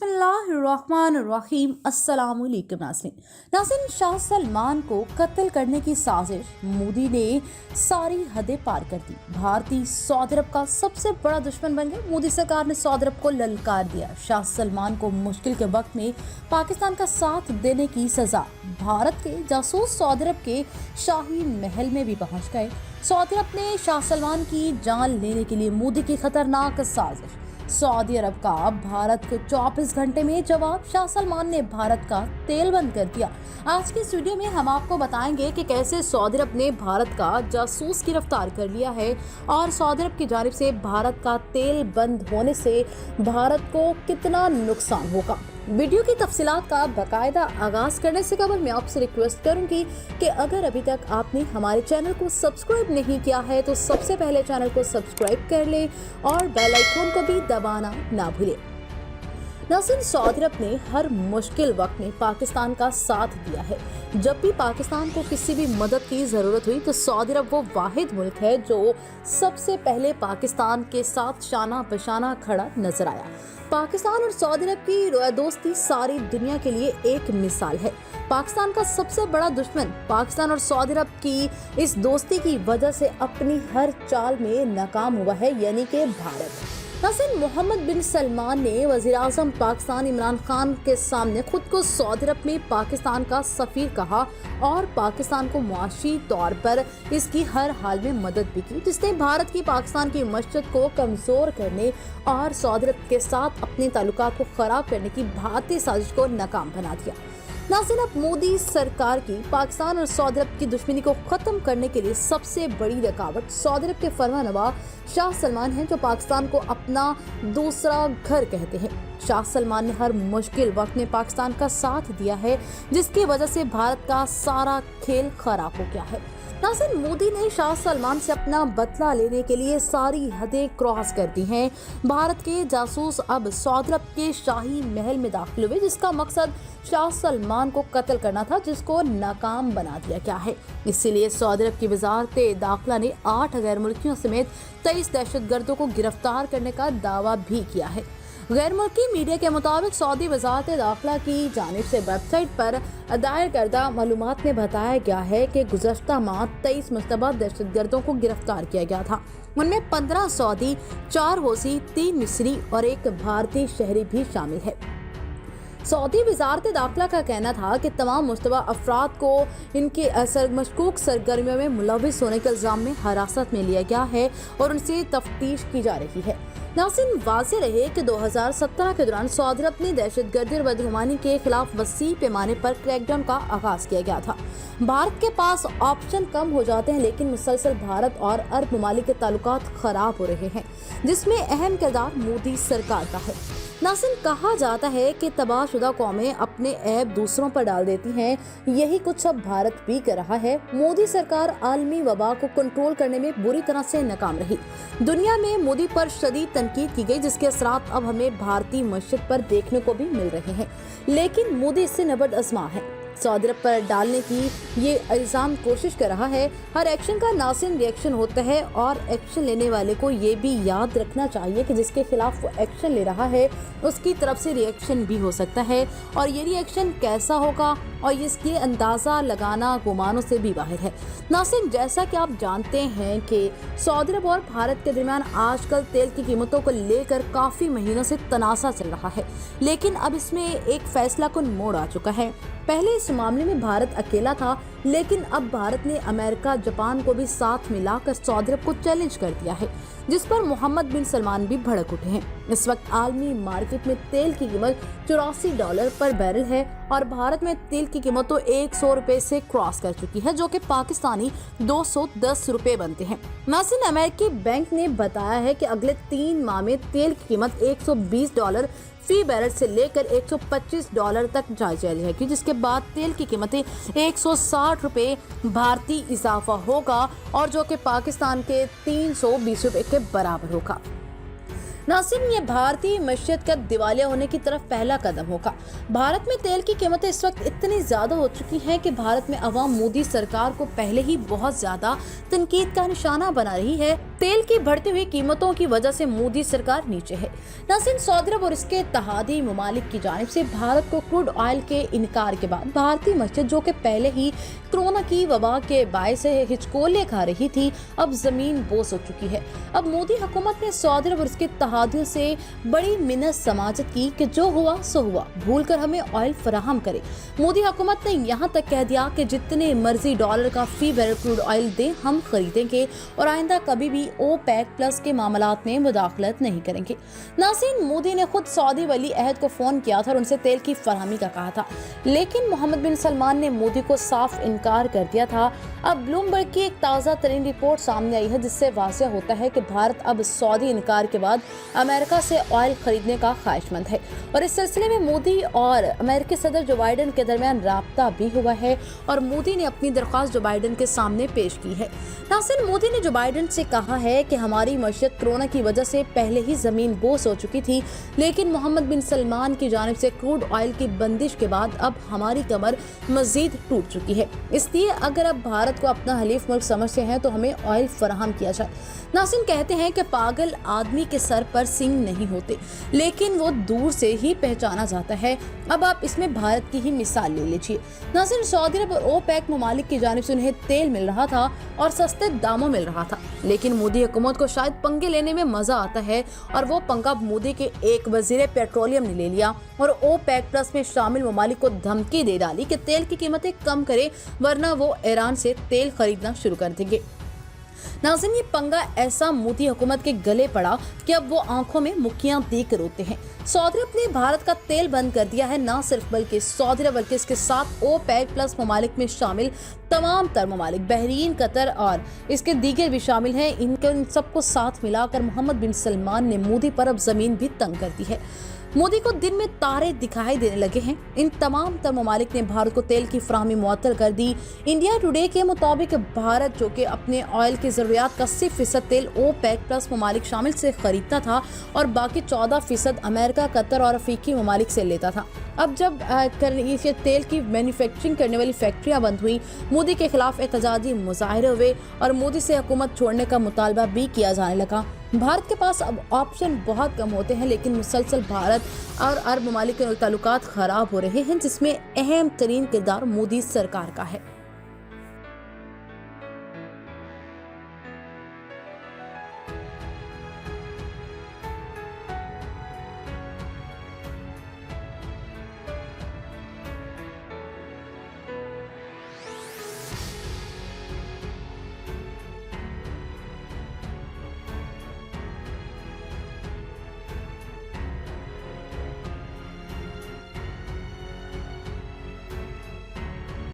बिस्मिल्लाहिर्रहमानिर्रहीम। अस्सलाम वालेकुम नाज़रीन, शाह सलमान को कत्ल करने की साजिश मोदी ने सारी हदें पार कर दी। भारतीय सऊदी अरब का सबसे बड़ा दुश्मन बन गए। मोदी सरकार ने सऊदी अरब को ललकार दिया। शाह सलमान को मुश्किल के वक्त में पाकिस्तान का साथ देने की सजा। भारत के जासूस सऊदी अरब के शाही महल में भी पहुंच गए। सऊदी अरब ने शाह सलमान की जान लेने के लिए मोदी की खतरनाक साजिश। सऊदी अरब का भारत को 24 घंटे में जवाब। शाह सलमान ने भारत का तेल बंद कर दिया। आज की इस वीडियो में हम आपको बताएंगे कि कैसे सऊदी अरब ने भारत का जासूस गिरफ्तार कर लिया है और सऊदी अरब की जानिब से भारत का तेल बंद होने से भारत को कितना नुकसान होगा। वीडियो की तफसीलात का बाकायदा आगाज करने से कबल मैं आपसे रिक्वेस्ट करूंगी कि अगर अभी तक आपने हमारे चैनल को सब्सक्राइब नहीं किया है तो सबसे पहले चैनल को सब्सक्राइब कर ले और बेल आइकन को भी दबाना ना भूलें। नाज़रीन, सऊदी अरब ने हर मुश्किल वक्त में पाकिस्तान का साथ दिया है। जब भी पाकिस्तान को किसी भी मदद की ज़रूरत हुई तो सऊदी अरब वो वाहिद मुल्क है जो सबसे पहले पाकिस्तान के साथ शाना बशाना खड़ा नजर आया। पाकिस्तान और सऊदी अरब की दोस्ती सारी दुनिया के लिए एक मिसाल है। पाकिस्तान का सबसे बड़ा दुश्मन पाकिस्तान और सऊदी अरब की इस दोस्ती की वजह से अपनी हर चाल में नाकाम हुआ है, यानी कि भारत। नाज़रीन, मोहम्मद बिन सलमान ने वज़ीर-ए-आज़म पाकिस्तान इमरान खान के सामने खुद को सऊदी अरब में पाकिस्तान का सफ़ीर कहा और पाकिस्तान को मुआशी तौर पर इसकी हर हाल में मदद भी की, जिसने भारत की पाकिस्तान की मशरत को कमज़ोर करने और सऊदी अरब के साथ अपने ताल्लुकात को ख़राब करने की भारतीय साजिश को नाकाम बना दिया। नाज़रीन, अब मोदी सरकार की पाकिस्तान और सऊदी अरब की दुश्मनी को ख़त्म करने के लिए सबसे बड़ी रुकावट सऊदी अरब के फरमानवा शाह सलमान हैं, जो पाकिस्तान को अपना दूसरा घर कहते हैं। शाह सलमान ने हर मुश्किल वक्त में पाकिस्तान का साथ दिया है, जिसकी वजह से भारत का सारा खेल खराब हो गया है। नाज़रीन, मोदी ने शाह सलमान से अपना बदला लेने के लिए सारी हदें क्रॉस कर दी हैं। भारत के जासूस अब सऊदी अरब के शाही महल में दाखिल हुए, जिसका मकसद शाह सलमान को कत्ल करना था, जिसको नाकाम बना दिया गया है। इसीलिए सऊदी अरब की वजारत दाखिला ने 8 गैर मुल्कियों समेत 23 दहशतगर्दों को गिरफ्तार करने का दावा भी किया है। गैर मुल्की मीडिया के मुताबिक सऊदी वजारत दाखिला की जानिब से वेबसाइट पर दायर करदा मालूमात में बताया गया है कि गुज़श्ता माह 23 मुश्तबा दहशतगर्दों को गिरफ्तार किया गया था। उनमें 15 सऊदी, 4 हौसी, 3 मिस्री और 1 भारतीय शहरी भी शामिल है। सऊदी वजारत दाखिला का कहना था कि तमाम मुश्तबा अफराद को इनके मशकूक सरगर्मियों में मुलविस होने के इल्ज़ाम में हिरासत में लिया गया है और उनसे तफ्तीश की जा रही है। नाज़रीन, वाज़ेह रहे कि 2017 के दौरान सऊदी अरब ने दहशतगर्दी और बदगुमानी के खिलाफ वसी पैमाने पर क्रैकडाउन का आगाज किया गया था। भारत के पास ऑप्शन कम हो जाते हैं, लेकिन मुसलसल भारत और अरब ममालिक के ताल्लुकात खराब हो रहे हैं, जिसमें अहम किरदार मोदी सरकार का है। नाज़रीन, कहा जाता है कि तबाहशुदा कौमें अपने ऐब दूसरों पर डाल देती हैं। यही कुछ अब भारत भी कर रहा है। मोदी सरकार आलमी वबा को कंट्रोल करने में बुरी तरह से नाकाम रही। दुनिया में मोदी पर शदीद तनकीद की गई, जिसके असरात अब हमें भारतीय मशरत पर देखने को भी मिल रहे हैं, लेकिन मोदी इससे नबर्द आज़मा है। सऊदी अरब पर डालने की ये इल्ज़ाम कोशिश कर रहा है। हर एक्शन का नासिन रिएक्शन होता है और एक्शन लेने वाले को ये भी याद रखना चाहिए कि जिसके खिलाफ वो एक्शन ले रहा है उसकी तरफ से रिएक्शन भी हो सकता है, और ये रिएक्शन कैसा होगा और इसके अंदाज़ा लगाना गुमानों से भी बाहर है। नासिन, जैसा कि आप जानते हैं कि सऊदी अरब और भारत के दरमियान आजकल तेल की कीमतों को लेकर काफ़ी महीनों से तनाज़ा चल रहा है, लेकिन अब इसमें एक फैसला कुन मोड़ आ चुका है। पहले इस मामले में भारत अकेला था, लेकिन अब भारत ने अमेरिका, जापान को भी साथ मिलाकर सऊदी अरब को चैलेंज कर दिया है, जिस पर मोहम्मद बिन सलमान भी भड़क उठे हैं। इस वक्त आलमी मार्केट में तेल की कीमत $84 पर बैरल है और भारत में तेल की कीमत तो $100 से क्रॉस कर चुकी है, जो कि पाकिस्तानी $210 बनते हैं। नाज़रीन, अमेरिकी बैंक ने बताया है कि अगले 3 माह में तेल की कीमत $120 फी बैरल से लेकर $125 तक जा जाएगी, जिसके बाद तेल की कीमतें $160 भारतीय इजाफा होगा और जो कि पाकिस्तान के $320 के बराबर होगा। नासिन, ये भारतीय मईशत का दिवालिया होने की तरफ पहला कदम होगा। भारत में तेल की कीमतें इस वक्त इतनी ज्यादा हो चुकी हैं कि भारत में अवाम मोदी सरकार को पहले ही बहुत ज्यादा तनकीद का निशाना बना रही है। तेल की बढ़ती हुई कीमतों की वजह से मोदी सरकार नीचे है। नासिन, सऊदी अरब और इसके इत्तेहादी ममालिक की जानिब से भारत को क्रूड ऑयल के इनकार के बाद भारतीय मईशत, जो कि पहले ही कोरोना की वबा के बायस हिचकोले खा रही थी, अब जमीन बोस हो चुकी है। अब मोदी हुकूमत ने सऊदी अरब और इसके इत्तेहादियों से बड़ी मिन्नत समाजत की कि जो हुआ सो हुआ, भूल कर हमें ऑयल फराहम करे। मोदी हुकूमत ने यहाँ तक कह दिया कि जितने मर्जी डॉलर का फी बैरल क्रूड ऑयल दें हम खरीदेंगे और आइंदा कभी भी ओपेक प्लस के मामलात में मुदाखलत नहीं करेंगे। नासिन, मोदी ने खुद सऊदी वली अहद को फोन किया था और उनसे तेल की फरहमी का कहा था, लेकिन मोहम्मद बिन सलमान ने मोदी को साफ इनकार कर दिया था। अब ब्लूमबर्ग की एक ताज़ा तरीन रिपोर्ट सामने आई है, जिससे वाज़ेह होता है कि भारत अब सऊदी इनकार के बाद अमेरिका से ऑयल खरीदने का ख्वाहिशमंद है और इस सिलसिले में मोदी और अमेरिकी सदर जो बाइडन के दरमियान राब्ता भी हुआ है और मोदी ने अपनी दरख्वास्त जो बाइडन के सामने पेश की है। नासिन, मोदी ने जो बाइडन से कहा है कि हमारी मईशत कोरोना की वजह से पहले ही जमीन बोस हो चुकी थी, लेकिन मोहम्मद बिन सलमान की जानिब से क्रूड ऑयल की बंदिश के बाद अब हमारी कमर मजीद टूट चुकी है। इसलिए अगर अब भारत को अपना हलीफ मुल्क समझते हैं तो हमें ऑयल फराहम किया जाए। नासिन कहते हैं कि पागल आदमी के सर पर सींग नहीं होते, लेकिन वो दूर से ही पहचाना जाता है। अब आप इसमें भारत की ही मिसाल ले लीजिए। नासिन, सऊदी अरब और ओपेक ममालिक की जानिब से उन्हें तेल मिल रहा था और सस्ते दामों मिल रहा था, लेकिन मोदी हुकूमत को शायद पंगे लेने में मजा आता है और वो पंगा मोदी के एक वजीर पेट्रोलियम ने ले लिया और ओपेक प्लस में शामिल ममालिक को धमकी दे डाली कि तेल की कीमतें कम करे वरना वो ईरान से तेल खरीदना शुरू कर देंगे। नाज़रीन, ये पंगा ऐसा मोदी हुकूमत के गले पड़ा कि अब वो आंखों में मुक्कियां देकर रोते हैं। सऊदी अरब ने भारत का तेल बंद कर दिया है, ना सिर्फ बल्कि सऊदी अरब बल्कि इसके साथ ओपेक प्लस ममालिक में शामिल तमाम तर ममालिक, बहरीन, कतर और इसके दीगर भी शामिल हैं। इन सबको साथ मिलाकर मोहम्मद बिन सलमान ने मोदी पर अब जमीन भी तंग कर दी है। मोदी को दिन में तारे दिखाई देने लगे हैं। इन तमाम तर ममालिक ने भारत को तेल की फराहमी मुअत्तल कर दी। इंडिया टुडे के मुताबिक भारत, जो कि अपने ऑयल की ज़रूरियात का 80% तेल ओपेक प्लस ममालिक शामिल से खरीदता था और बाकी 14% अमेरिका, कतर और अफ्रीकी ममालिक से लेता था। अब जब ये तेल की मैन्युफैक्चरिंग करने वाली फैक्ट्रियां बंद हुई, मोदी के खिलाफ एहतजाजी मुजाहरे हुए और मोदी से हुकूमत छोड़ने का मुतालबा भी किया जाने लगा। भारत के पास अब ऑप्शन बहुत कम होते हैं, लेकिन मुसलसल भारत और अरब ममालिक के ताल्लुकात खराब हो रहे हैं, जिसमें अहम तरीन किरदार मोदी सरकार का है।